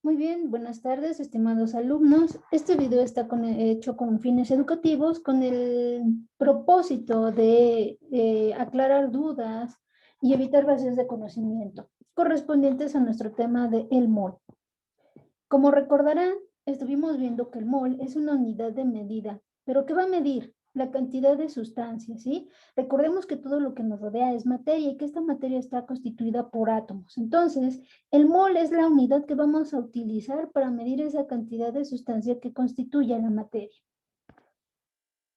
Muy bien, buenas tardes, estimados alumnos. Este video está hecho con fines educativos con el propósito de aclarar dudas y evitar vacíos de conocimiento correspondientes a nuestro tema de el mol. Como recordarán, estuvimos viendo que el mol es una unidad de medida, pero ¿qué va a medir? La cantidad de sustancias, ¿sí? Recordemos que todo lo que nos rodea es materia y que esta materia está constituida por átomos. Entonces, el mol es la unidad que vamos a utilizar para medir esa cantidad de sustancia que constituye la materia.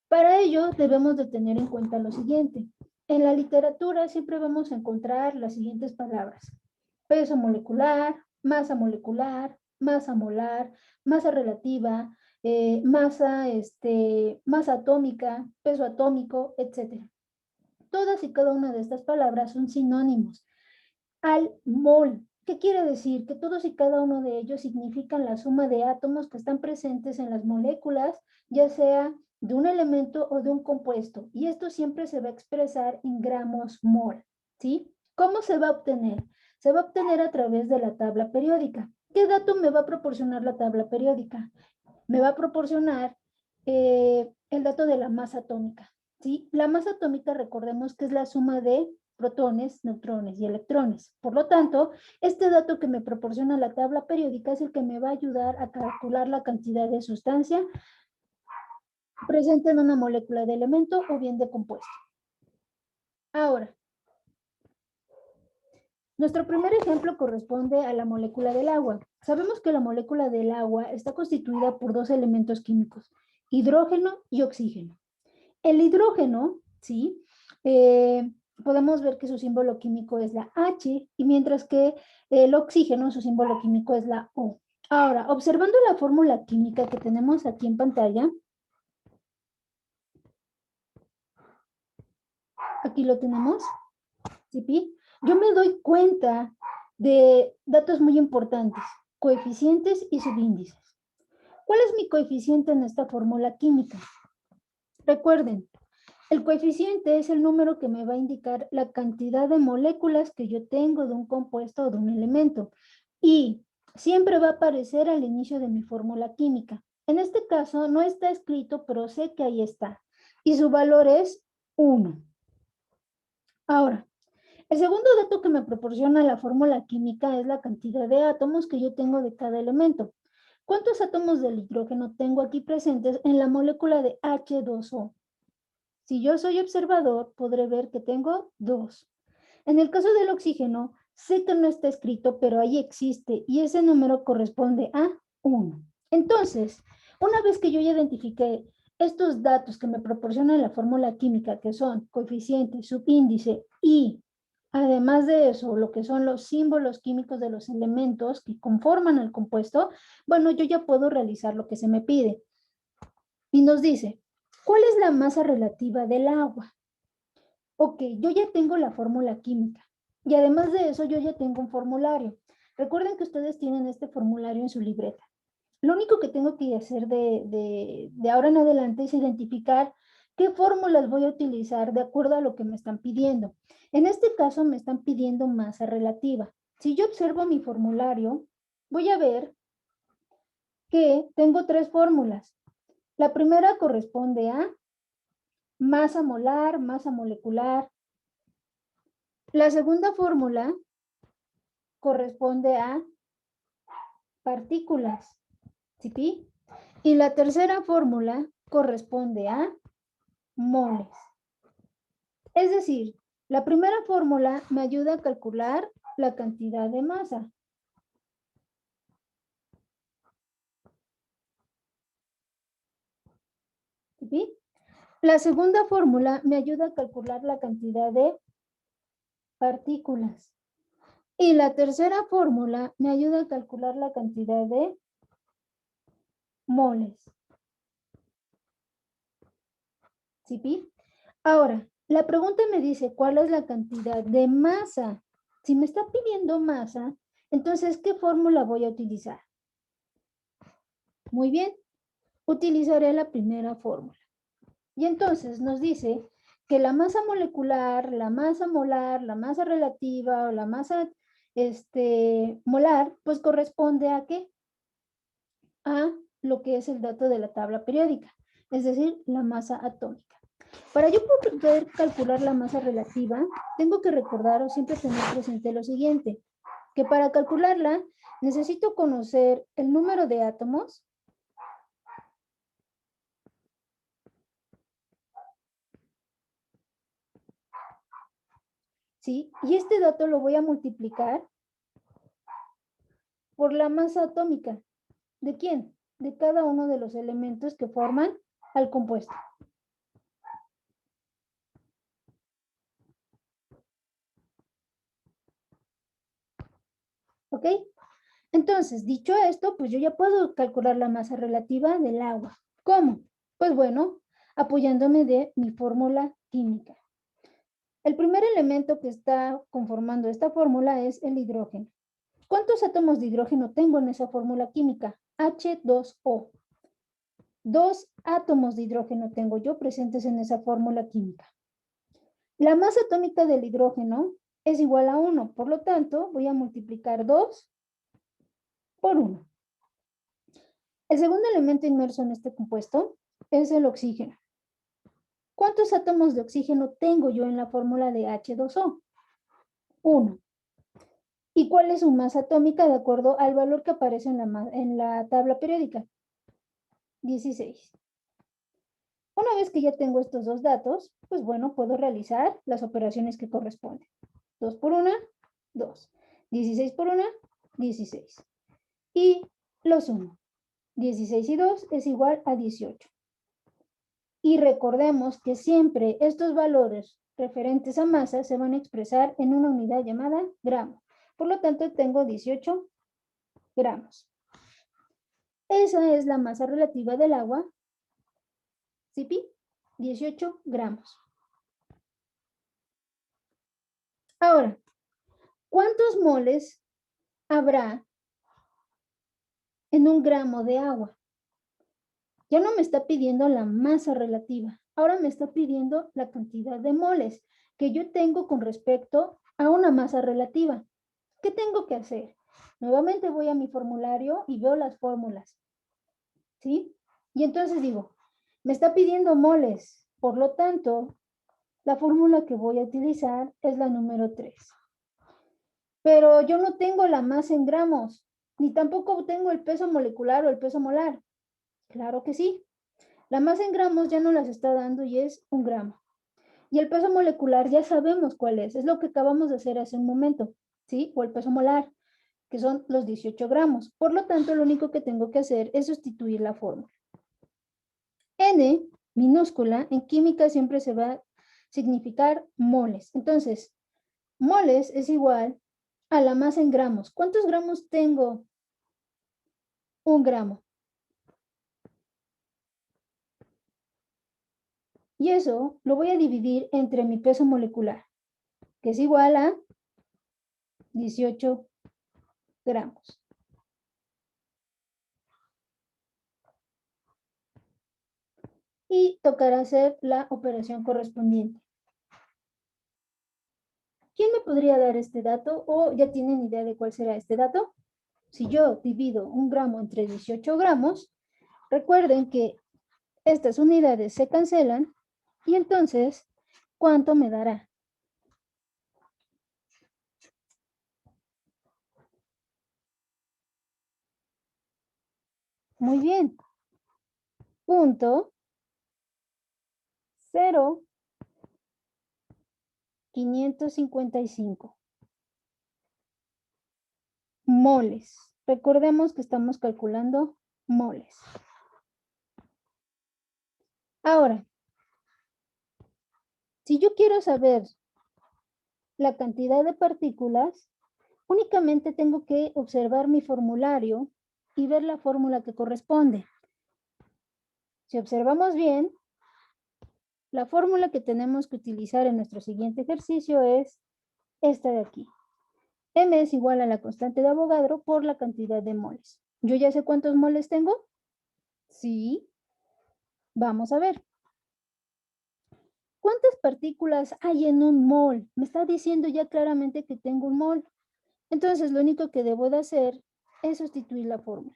Para ello, debemos de tener en cuenta lo siguiente. En la literatura siempre vamos a encontrar las siguientes palabras. Peso molecular, masa molecular, masa molar, masa relativa, masa atómica, peso atómico, etc. Todas y cada una de estas palabras son sinónimos al mol. ¿Qué quiere decir? Que todos y cada uno de ellos significan la suma de átomos que están presentes en las moléculas, ya sea de un elemento o de un compuesto. Y esto siempre se va a expresar en gramos mol, ¿sí? ¿Cómo se va a obtener? Se va a obtener a través de la tabla periódica. ¿Qué dato me va a proporcionar la tabla periódica? Me va a proporcionar el dato de la masa atómica, ¿sí? La masa atómica, recordemos que es la suma de protones, neutrones y electrones. Por lo tanto, este dato que me proporciona la tabla periódica es el que me va a ayudar a calcular la cantidad de sustancia presente en una molécula de elemento o bien de compuesto. Ahora, nuestro primer ejemplo corresponde a la molécula del agua. Sabemos que la molécula del agua está constituida por dos elementos químicos, hidrógeno y oxígeno. El hidrógeno, ¿sí? Podemos ver que su símbolo químico es la H, y mientras que el oxígeno, su símbolo químico es la O. Ahora, observando la fórmula química que tenemos aquí en pantalla, aquí lo tenemos, ¿sí? Yo me doy cuenta de datos muy importantes, coeficientes y subíndices. ¿Cuál es mi coeficiente en esta fórmula química? Recuerden, el coeficiente es el número que me va a indicar la cantidad de moléculas que yo tengo de un compuesto o de un elemento. Y siempre va a aparecer al inicio de mi fórmula química. En este caso no está escrito, pero sé que ahí está. Y su valor es 1. Ahora, el segundo dato que me proporciona la fórmula química es la cantidad de átomos que yo tengo de cada elemento. ¿Cuántos átomos del hidrógeno tengo aquí presentes en la molécula de H2O? Si yo soy observador, podré ver que tengo 2. En el caso del oxígeno, sé que no está escrito, pero ahí existe y ese número corresponde a 1. Entonces, una vez que yo ya identifiqué estos datos que me proporciona la fórmula química, que son coeficiente, subíndice y además de eso, lo que son los símbolos químicos de los elementos que conforman el compuesto, bueno, yo ya puedo realizar lo que se me pide. Y nos dice, ¿cuál es la masa relativa del agua? Ok, yo ya tengo la fórmula química y además de eso yo ya tengo un formulario. Recuerden que ustedes tienen este formulario en su libreta. Lo único que tengo que hacer de ahora en adelante es identificar qué fórmulas voy a utilizar de acuerdo a lo que me están pidiendo. En este caso me están pidiendo masa relativa. Si yo observo mi formulario, voy a ver que tengo tres fórmulas. La primera corresponde a masa molar, masa molecular. La segunda fórmula corresponde a partículas, ¿sí? Y la tercera fórmula corresponde a moles. Es decir, la primera fórmula me ayuda a calcular la cantidad de masa. ¿Sí? La segunda fórmula me ayuda a calcular la cantidad de partículas. Y la tercera fórmula me ayuda a calcular la cantidad de moles. ¿Sí? Ahora, la pregunta me dice cuál es la cantidad de masa. Si me está pidiendo masa, entonces, ¿qué fórmula voy a utilizar? Muy bien, utilizaré la primera fórmula. Y entonces nos dice que la masa molecular, la masa molar, la masa relativa o la masa molar, pues corresponde a ¿qué? a lo que es el dato de la tabla periódica, es decir, la masa atómica. Para yo poder calcular la masa relativa, tengo que recordar o siempre tener presente lo siguiente, que para calcularla necesito conocer el número de átomos, ¿sí? Y este dato lo voy a multiplicar por la masa atómica. ¿De quién? De cada uno de los elementos que forman al compuesto. ¿Ok? Entonces, dicho esto, pues yo ya puedo calcular la masa relativa del agua. ¿Cómo? Pues bueno, apoyándome de mi fórmula química. El primer elemento que está conformando esta fórmula es el hidrógeno. ¿Cuántos átomos de hidrógeno tengo en esa fórmula química? H2O. 2 átomos de hidrógeno tengo yo presentes en esa fórmula química. La masa atómica del hidrógeno es igual a 1, por lo tanto, voy a multiplicar 2 por 1. El segundo elemento inmerso en este compuesto es el oxígeno. ¿Cuántos átomos de oxígeno tengo yo en la fórmula de H2O? 1. ¿Y cuál es su masa atómica de acuerdo al valor que aparece en la tabla periódica? 16. Una vez que ya tengo estos dos datos, pues bueno, puedo realizar las operaciones que corresponden. 2 por 1, 2. 16 por 1, 16. Y los sumo. 16 y 2 es igual a 18. Y recordemos que siempre estos valores referentes a masa se van a expresar en una unidad llamada gramo. Por lo tanto, tengo 18 gramos. Esa es la masa relativa del agua, ¿sí? 18 gramos. Ahora, ¿cuántos moles habrá en un gramo de agua? Ya no me está pidiendo la masa relativa, ahora me está pidiendo la cantidad de moles que yo tengo con respecto a una masa relativa. ¿Qué tengo que hacer? Nuevamente voy a mi formulario y veo las fórmulas, ¿sí? Y entonces digo, me está pidiendo moles, por lo tanto, la fórmula que voy a utilizar es la número 3. Pero yo no tengo la masa en gramos, ni tampoco tengo el peso molecular o el peso molar. Claro que sí. La masa en gramos ya no las está dando y es 1 gramo. Y el peso molecular ya sabemos cuál es lo que acabamos de hacer hace un momento, ¿sí? O el peso molar, que son los 18 gramos. Por lo tanto, lo único que tengo que hacer es sustituir la fórmula. N minúscula en química siempre se va a significar moles. Entonces, moles es igual a la masa en gramos. ¿Cuántos gramos tengo? 1 gramo. Y eso lo voy a dividir entre mi peso molecular, que es igual a 18 gramos. Y tocará hacer la operación correspondiente. ¿Quién me podría dar este dato? ¿O ya tienen idea de cuál será este dato? Si yo divido 1 gramo entre 18 gramos, recuerden que estas unidades se cancelan y entonces, ¿cuánto me dará? Muy bien. 0.0555 moles. Recordemos que estamos calculando moles. Ahora, si yo quiero saber la cantidad de partículas, únicamente tengo que observar mi formulario y ver la fórmula que corresponde. Si observamos bien, la fórmula que tenemos que utilizar en nuestro siguiente ejercicio es esta de aquí. M es igual a la constante de Avogadro por la cantidad de moles. ¿Yo ya sé cuántos moles tengo? Sí. Vamos a ver. ¿Cuántas partículas hay en un mol? Me está diciendo ya claramente que tengo un mol. Entonces, lo único que debo de hacer es sustituir la fórmula.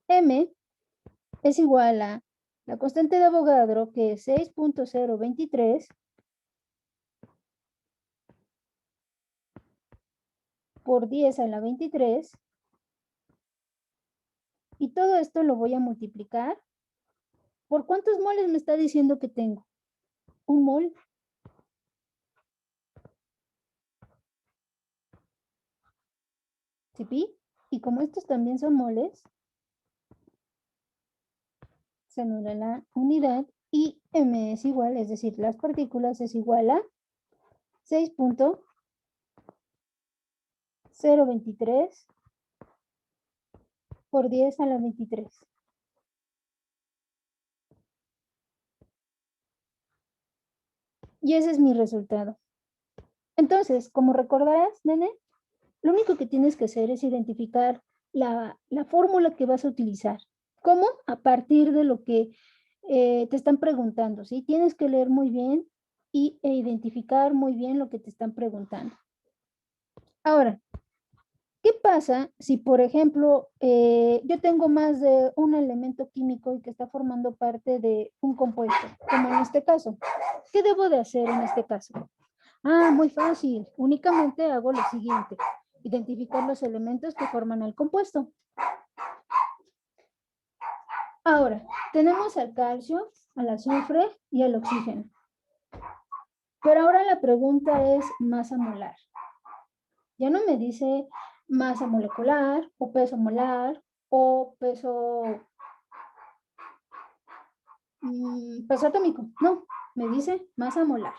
M es igual a la constante de Avogadro, que es 6.023 por 10 a la 23. Y todo esto lo voy a multiplicar. ¿Por cuántos moles me está diciendo que tengo? Un mol. ¿Sí? Y como estos también son moles, se anula la unidad y m es igual, es decir, las partículas es igual a 6.023 por 10 a la 23. Y ese es mi resultado. Entonces, como recordarás, nene, lo único que tienes que hacer es identificar la fórmula que vas a utilizar. ¿Cómo? A partir de lo que te están preguntando, ¿sí? Tienes que leer muy bien e identificar muy bien lo que te están preguntando. Ahora, ¿qué pasa si, por ejemplo, yo tengo más de un elemento químico y que está formando parte de un compuesto, como en este caso? ¿Qué debo de hacer en este caso? Ah, muy fácil. Únicamente hago lo siguiente. Identificar los elementos que forman el compuesto. Ahora, tenemos al calcio, al azufre y al oxígeno. Pero ahora la pregunta es masa molar. Ya no me dice masa molecular o peso molar o peso atómico. No, me dice masa molar.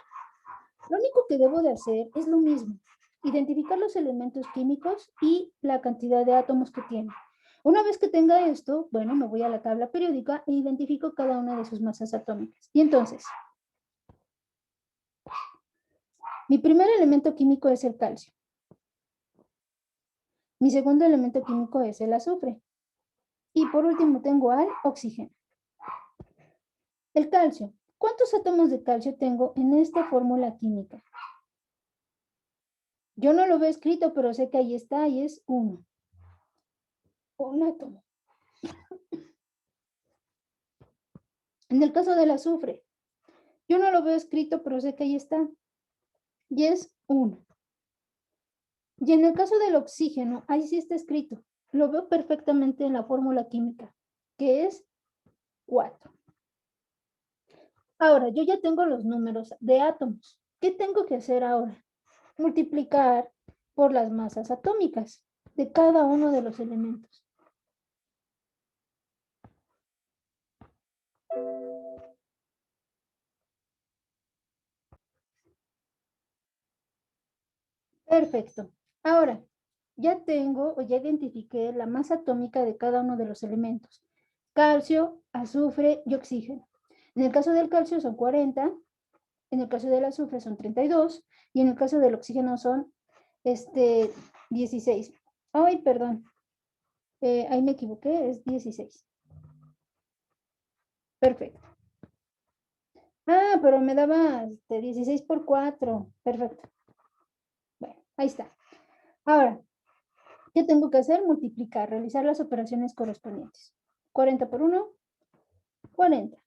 Lo único que debo de hacer es lo mismo. Identificar los elementos químicos y la cantidad de átomos que tiene. Una vez que tenga esto, bueno, me voy a la tabla periódica e identifico cada una de sus masas atómicas. Y entonces, mi primer elemento químico es el calcio. Mi segundo elemento químico es el azufre. Y por último tengo al oxígeno. El calcio. ¿Cuántos átomos de calcio tengo en esta fórmula química? Yo no lo veo escrito, pero sé que ahí está y es 1. Un átomo. En el caso del azufre, yo no lo veo escrito, pero sé que ahí está. Y es 1. Y en el caso del oxígeno, ahí sí está escrito. Lo veo perfectamente en la fórmula química, que es 4. Ahora, yo ya tengo los números de átomos. ¿Qué tengo que hacer ahora? Multiplicar por las masas atómicas de cada uno de los elementos. Perfecto. Ahora, ya tengo o ya identifiqué la masa atómica de cada uno de los elementos. Calcio, azufre y oxígeno. En el caso del calcio son 40, en el caso del azufre son 32 y en el caso del oxígeno son 16. Ay, perdón, ahí me equivoqué, es 16. Perfecto. Ah, pero me daba 16 por 4. Perfecto. Bueno, ahí está. Ahora, ¿qué tengo que hacer? Multiplicar, realizar las operaciones correspondientes. 40 por 1, 40.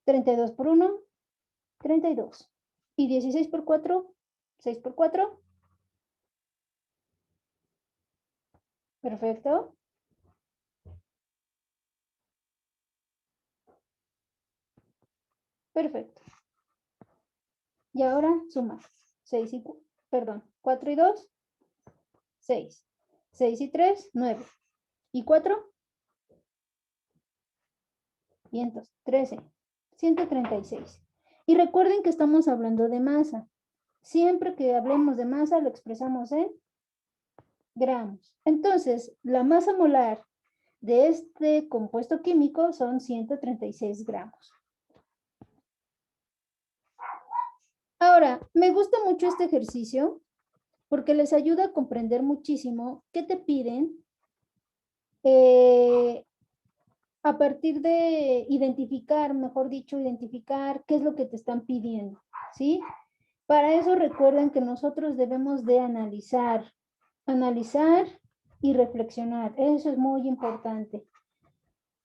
32 por 1, 32. Y 16 por 4, 6 por 4. Perfecto. Perfecto. Y ahora sumar. 6 y, perdón, 4 y 2, 6. 6 y 3, 9. Y 4, 513. 136. Y recuerden que estamos hablando de masa. Siempre que hablemos de masa lo expresamos en gramos. Entonces, la masa molar de este compuesto químico son 136 gramos. Ahora, me gusta mucho este ejercicio porque les ayuda a comprender muchísimo qué te piden a partir de identificar, mejor dicho, identificar qué es lo que te están pidiendo, ¿sí? Para eso recuerden que nosotros debemos de analizar y reflexionar. Eso es muy importante.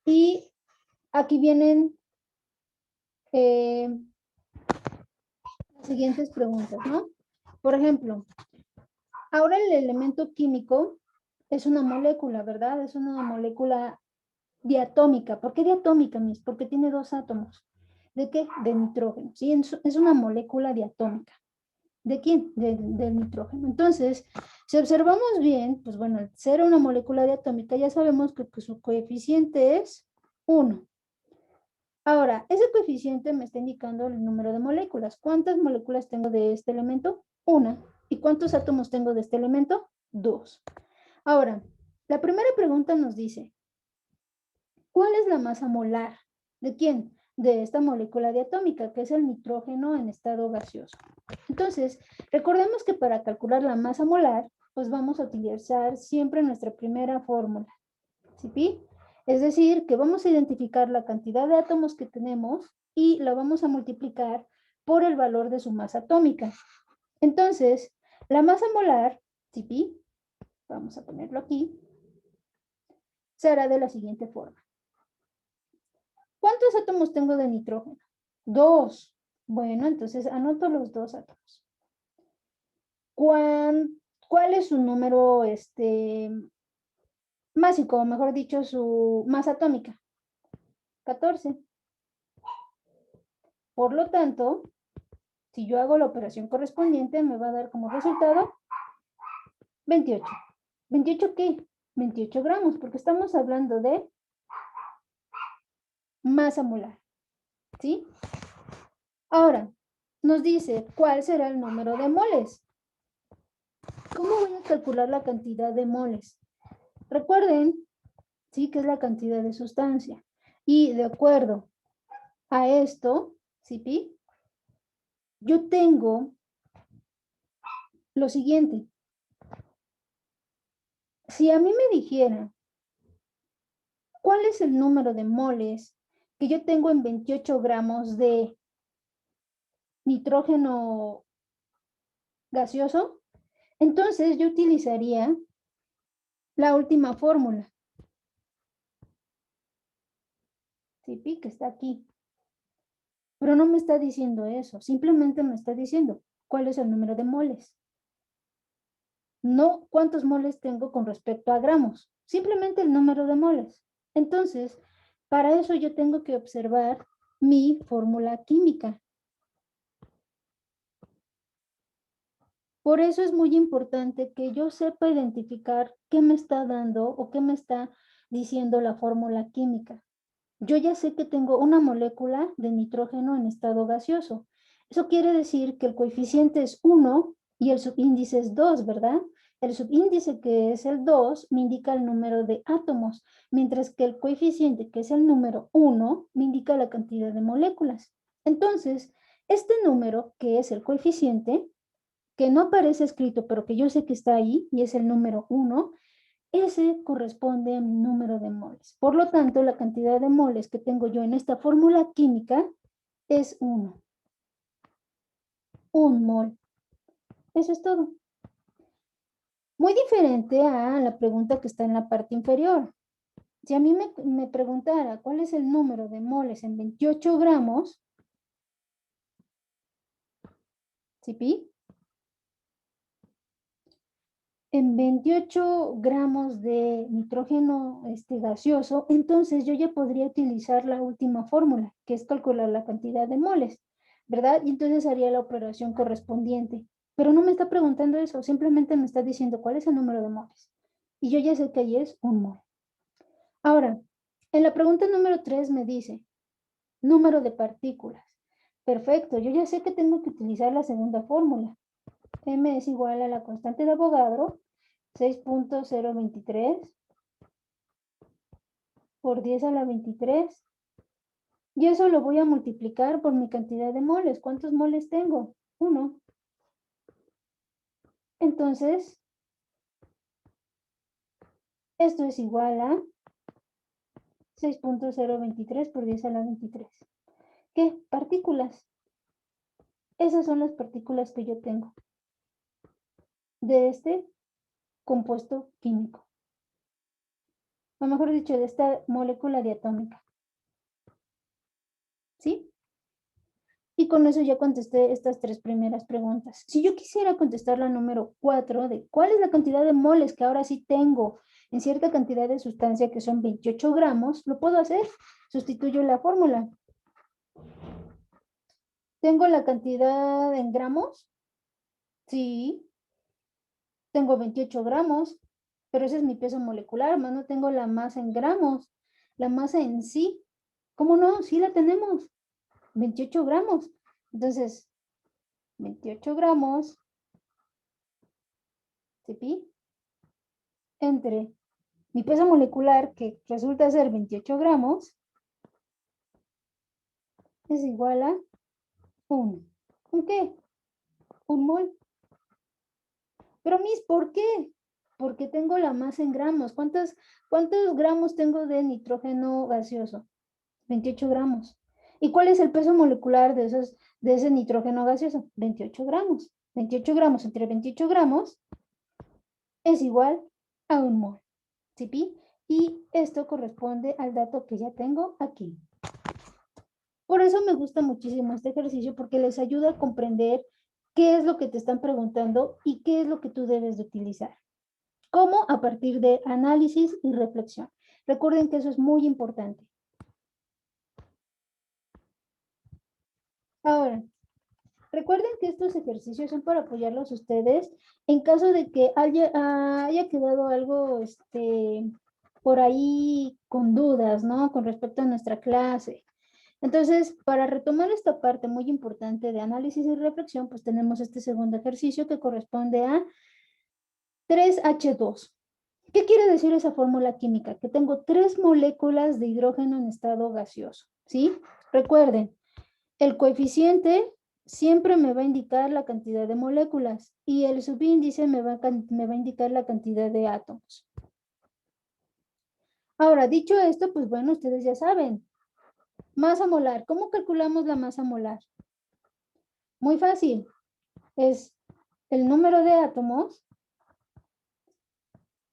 Y aquí vienen las siguientes preguntas, ¿no? Por ejemplo, ahora el elemento químico es una molécula, ¿verdad? Es una molécula diatómica. ¿Por qué diatómica, Miss? Porque tiene dos átomos. ¿De qué? De nitrógeno. Sí, es una molécula diatómica. ¿De quién? Del nitrógeno. Entonces, si observamos bien, pues bueno, al ser una molécula diatómica, ya sabemos que pues, su coeficiente es 1. Ahora, ese coeficiente me está indicando el número de moléculas. ¿Cuántas moléculas tengo de este elemento? Una. ¿Y cuántos átomos tengo de este elemento? Dos. Ahora, la primera pregunta nos dice, ¿cuál es la masa molar? ¿De quién? De esta molécula diatómica, que es el nitrógeno en estado gaseoso. Entonces, recordemos que para calcular la masa molar, pues vamos a utilizar siempre nuestra primera fórmula. ¿Sí? Es decir, que vamos a identificar la cantidad de átomos que tenemos y la vamos a multiplicar por el valor de su masa atómica. Entonces, la masa molar, ¿sí? Vamos a ponerlo aquí, será de la siguiente forma. ¿Cuántos átomos tengo de nitrógeno? 2. Bueno, entonces anoto los 2 átomos. ¿Cuál es su número másico, o mejor dicho, su masa atómica? 14. Por lo tanto, si yo hago la operación correspondiente, me va a dar como resultado 28. ¿28 qué? 28 gramos, porque estamos hablando de masa molar, ¿sí? Ahora, nos dice cuál será el número de moles. ¿Cómo voy a calcular la cantidad de moles? Recuerden, sí, que es la cantidad de sustancia. Y de acuerdo a esto, ¿sí? Yo tengo lo siguiente. Si a mí me dijeran cuál es el número de moles que yo tengo en 28 gramos de nitrógeno gaseoso, entonces yo utilizaría la última fórmula. ¿Sí? Que está aquí. Pero no me está diciendo eso, simplemente me está diciendo cuál es el número de moles. No cuántos moles tengo con respecto a gramos, simplemente el número de moles. Entonces, para eso yo tengo que observar mi fórmula química. Por eso es muy importante que yo sepa identificar qué me está dando o qué me está diciendo la fórmula química. Yo ya sé que tengo una molécula de nitrógeno en estado gaseoso. Eso quiere decir que el coeficiente es 1 y el subíndice es 2, ¿verdad? El subíndice, que es el 2, me indica el número de átomos, mientras que el coeficiente, que es el número 1, me indica la cantidad de moléculas. Entonces, este número, que es el coeficiente, que no aparece escrito, pero que yo sé que está ahí, y es el número 1, ese corresponde a mi número de moles. Por lo tanto, la cantidad de moles que tengo yo en esta fórmula química es 1. Un mol. Eso es todo. Muy diferente a la pregunta que está en la parte inferior. Si a mí me preguntara cuál es el número de moles en 28 gramos, ¿sí? En 28 gramos de nitrógeno gaseoso, entonces yo ya podría utilizar la última fórmula, que es calcular la cantidad de moles, ¿verdad? Y entonces haría la operación correspondiente. Pero no me está preguntando eso, simplemente me está diciendo cuál es el número de moles. Y yo ya sé que ahí es un mol. Ahora, en la pregunta número 3 me dice, número de partículas. Perfecto, yo ya sé que tengo que utilizar la segunda fórmula. M es igual a la constante de Avogadro, 6.023 por 10 a la 23. Y eso lo voy a multiplicar por mi cantidad de moles. ¿Cuántos moles tengo? 1. Entonces, esto es igual a 6.023 por 10 a la 23. ¿Qué? Partículas. Esas son las partículas que yo tengo de este compuesto químico. o mejor dicho, de esta molécula diatómica. ¿Sí? Y con eso ya contesté estas 3 primeras preguntas. Si yo quisiera contestar la número 4 de cuál es la cantidad de moles que ahora sí tengo en cierta cantidad de sustancia que son 28 gramos, lo puedo hacer. Sustituyo la fórmula. ¿Tengo la cantidad en gramos? Sí. Tengo 28 gramos, pero ese es mi peso molecular, más no tengo la masa en gramos. La masa en sí, ¿cómo no? Sí la tenemos. 28 gramos. Entonces, 28 gramos, ¿sí? Entre mi peso molecular, que resulta ser 28 gramos, es igual a 1. ¿Un qué? Un mol. Pero, Miss, ¿por qué? Porque tengo la masa en gramos. ¿Cuántos gramos tengo de nitrógeno gaseoso? 28 gramos. ¿Y cuál es el peso molecular de ese nitrógeno gaseoso? 28 gramos. 28 gramos entre 28 gramos es igual a un mol. ¿Sí? Y esto corresponde al dato que ya tengo aquí. Por eso me gusta muchísimo este ejercicio, porque les ayuda a comprender qué es lo que te están preguntando y qué es lo que tú debes de utilizar. ¿Cómo? A partir de análisis y reflexión. Recuerden que eso es muy importante. Ahora, recuerden que estos ejercicios son para apoyarlos ustedes en caso de que haya quedado algo por ahí con dudas, ¿no? Con respecto a nuestra clase. Entonces, para retomar esta parte muy importante de análisis y reflexión, pues tenemos este segundo ejercicio que corresponde a 3H2. ¿Qué quiere decir esa fórmula química? Que tengo 3 moléculas de hidrógeno en estado gaseoso, ¿sí? Recuerden, el coeficiente siempre me va a indicar la cantidad de moléculas y el subíndice me va a indicar la cantidad de átomos. Ahora, dicho esto, pues bueno, ustedes ya saben. Masa molar. ¿Cómo calculamos la masa molar? Muy fácil. Es el número de átomos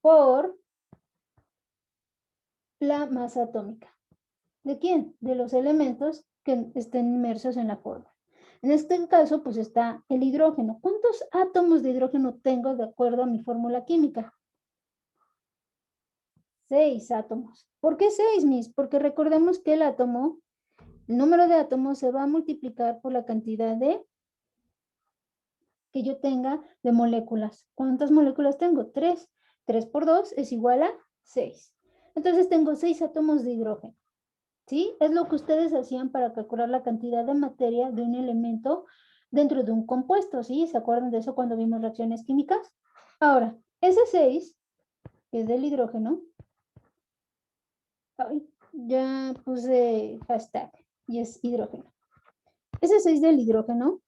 por la masa atómica. ¿De quién? De los elementos que estén inmersos en la fórmula. En este caso, pues está el hidrógeno. ¿Cuántos átomos de hidrógeno tengo de acuerdo a mi fórmula química? 6 átomos. ¿Por qué 6, Miss? Porque recordemos que el número de átomos se va a multiplicar por la cantidad que yo tenga de moléculas. ¿Cuántas moléculas tengo? 3. 3 por 2 es igual a 6. Entonces tengo 6 átomos de hidrógeno. ¿Sí? Es lo que ustedes hacían para calcular la cantidad de materia de un elemento dentro de un compuesto, ¿sí? ¿Se acuerdan de eso cuando vimos reacciones químicas? Ahora, ese 6, que es del hidrógeno, ay, ya puse hashtag y es hidrógeno. Ese 6 del hidrógeno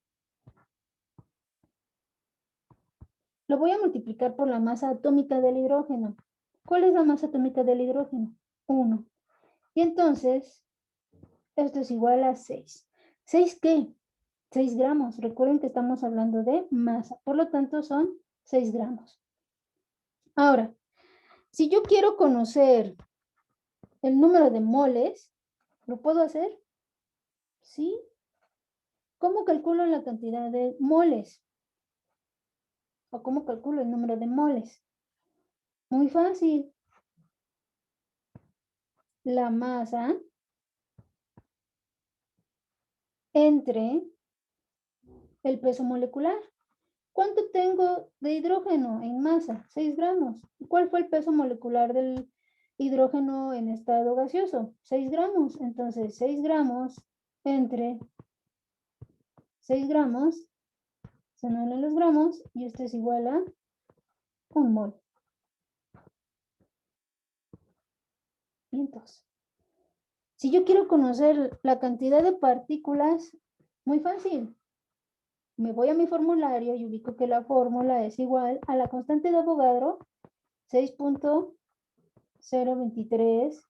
lo voy a multiplicar por la masa atómica del hidrógeno. ¿Cuál es la masa atómica del hidrógeno? 1. Y entonces, esto es igual a 6. ¿6 qué? 6 gramos. Recuerden que estamos hablando de masa. Por lo tanto, son 6 gramos. Ahora, si yo quiero conocer el número de moles, ¿lo puedo hacer? ¿Sí? ¿Cómo calculo la cantidad de moles? ¿O cómo calculo el número de moles? Muy fácil. La masa entre el peso molecular. ¿Cuánto tengo de hidrógeno en masa? 6 gramos. ¿Cuál fue el peso molecular del hidrógeno en estado gaseoso? 6 gramos. Entonces, 6 gramos entre 6 gramos, se anulan los gramos, y esto es igual a 1 mol. Vientos. Si yo quiero conocer la cantidad de partículas, muy fácil. Me voy a mi formulario y ubico que la fórmula es igual a la constante de Avogadro, 6.023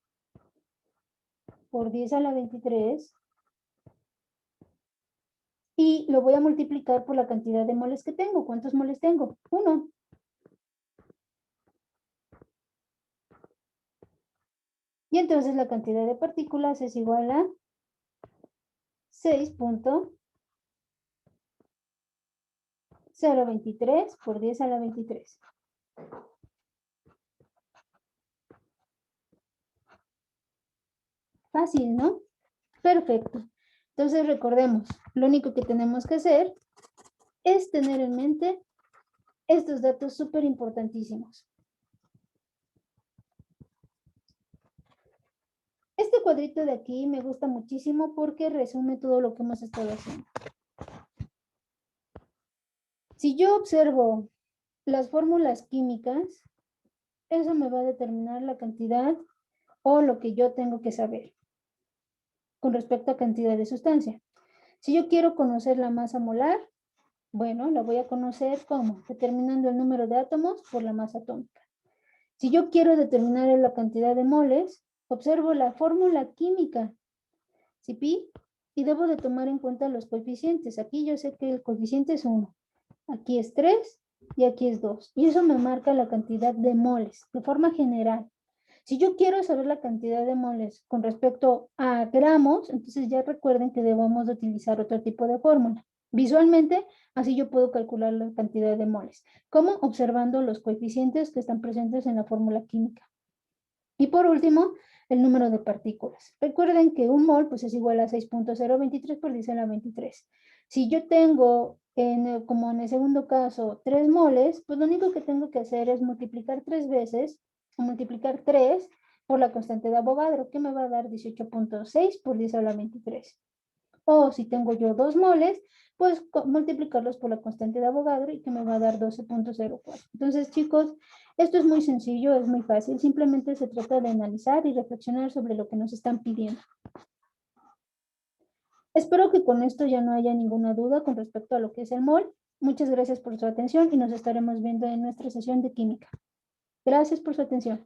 por 10 a la 23, y lo voy a multiplicar por la cantidad de moles que tengo. ¿Cuántos moles tengo? 1. Y entonces la cantidad de partículas es igual a 6.023 por 10 a la 23. Fácil, ¿no? Perfecto. Entonces recordemos, lo único que tenemos que hacer es tener en mente estos datos súper importantísimos. Este cuadrito de aquí me gusta muchísimo porque resume todo lo que hemos estado haciendo. Si yo observo las fórmulas químicas, eso me va a determinar la cantidad o lo que yo tengo que saber con respecto a cantidad de sustancia. Si yo quiero conocer la masa molar, bueno, la voy a conocer ¿cómo? Determinando el número de átomos por la masa atómica. Si yo quiero determinar la cantidad de moles, observo la fórmula química, ¿sí? Y debo de tomar en cuenta los coeficientes. Aquí yo sé que el coeficiente es 1, aquí es 3 y aquí es 2. Y eso me marca la cantidad de moles de forma general. Si yo quiero saber la cantidad de moles con respecto a gramos, entonces ya recuerden que debemos de utilizar otro tipo de fórmula. Visualmente, así yo puedo calcular la cantidad de moles. ¿Cómo? Observando los coeficientes que están presentes en la fórmula química. Y por último, el número de partículas. Recuerden que un mol pues, es igual a 6.023 por 10 a la 23. Si yo tengo, como en el segundo caso, 3 moles, pues lo único que tengo que hacer es multiplicar 3 veces, o multiplicar 3 por la constante de Avogadro, que me va a dar 18.6 por 10 a la 23. O si tengo yo 2 moles, pues multiplicarlos por la constante de Avogadro y que me va a dar 12.04. Entonces, chicos, esto es muy sencillo, es muy fácil. Simplemente se trata de analizar y reflexionar sobre lo que nos están pidiendo. Espero que con esto ya no haya ninguna duda con respecto a lo que es el mol. Muchas gracias por su atención y nos estaremos viendo en nuestra sesión de química. Gracias por su atención.